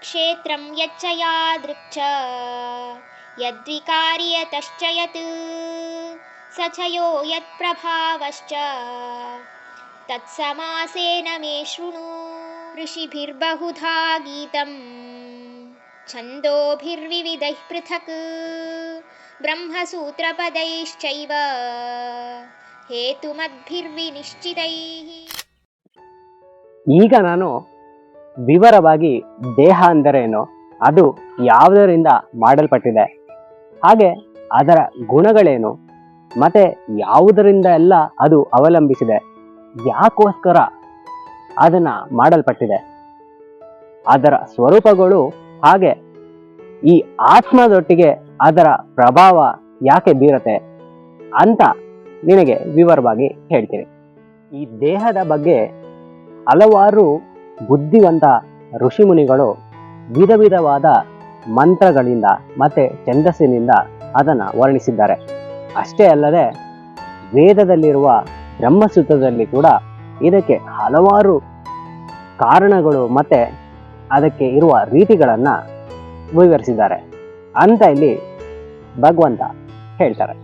ಕ್ಷೇತ್ರಂ ಯಚ್ಚ ಯಾದೃಕ್ಚ ಯದ್ವಿಕಾರಿ ಯತಶ್ಚ ಯತ್ ಸ ಚ ಯೋ ಯತ್ಪ್ರಭಾವಶ್ಚ ತತ್ಸಮಾಸೇನ ಮೇ ಶೃಣು. ಋಷಿಭಿರ್ಬಹುಧಾ ಗೀತಂ ಛಂದೋಭಿರ್ವಿವಿಧೈಃ ಪೃಥಕ್ ಬ್ರಹ್ಮಸೂತ್ರಪದೈಶ್ಚೈವ ಹೇತುಮದ್ಭಿರ್ವಿನಿಶ್ಚಿತೈಃ. ಈಗ ನಾನು ವಿವರವಾಗಿ ದೇಹ ಅಂದರೇನು, ಅದು ಯಾವುದರಿಂದ ಮಾಡಲ್ಪಟ್ಟಿದೆ, ಹಾಗೆ ಅದರ ಗುಣಗಳೇನು, ಮತ್ತೆ ಯಾವುದರಿಂದ ಎಲ್ಲ ಅದು ಅವಲಂಬಿಸಿದೆ, ಯಾಕೋಸ್ಕರ ಅದನ್ನ ಮಾಡಲ್ಪಟ್ಟಿದೆ, ಅದರ ಸ್ವರೂಪಗಳು, ಹಾಗೆ ಈ ಆತ್ಮದೊಟ್ಟಿಗೆ ಅದರ ಪ್ರಭಾವ ಯಾಕೆ ಬೀರತ್ತೆ ಅಂತ ನಿನಗೆ ವಿವರವಾಗಿ ಹೇಳ್ತೀನಿ. ಈ ದೇಹದ ಬಗ್ಗೆ ಹಲವಾರು ಬುದ್ಧಿವಂತ ಋಷಿಮುನಿಗಳು ವಿಧ ವಿಧವಾದ ಮಂತ್ರಗಳಿಂದ ಮತ್ತೆ ಛಂದಸ್ಸಿನಿಂದ ಅದನ್ನು ವರ್ಣಿಸಿದ್ದಾರೆ. ಅಷ್ಟೇ ಅಲ್ಲದೆ ವೇದದಲ್ಲಿರುವ ಬ್ರಹ್ಮಸೂತ್ರದಲ್ಲಿ ಕೂಡ ಇದಕ್ಕೆ ಹಲವಾರು ಕಾರಣಗಳು ಮತ್ತೆ ಅದಕ್ಕೆ ಇರುವ ರೀತಿಗಳನ್ನು ವಿವರಿಸಿದ್ದಾರೆ ಅಂತ ಇಲ್ಲಿ ಭಗವಂತ ಹೇಳ್ತಾರೆ.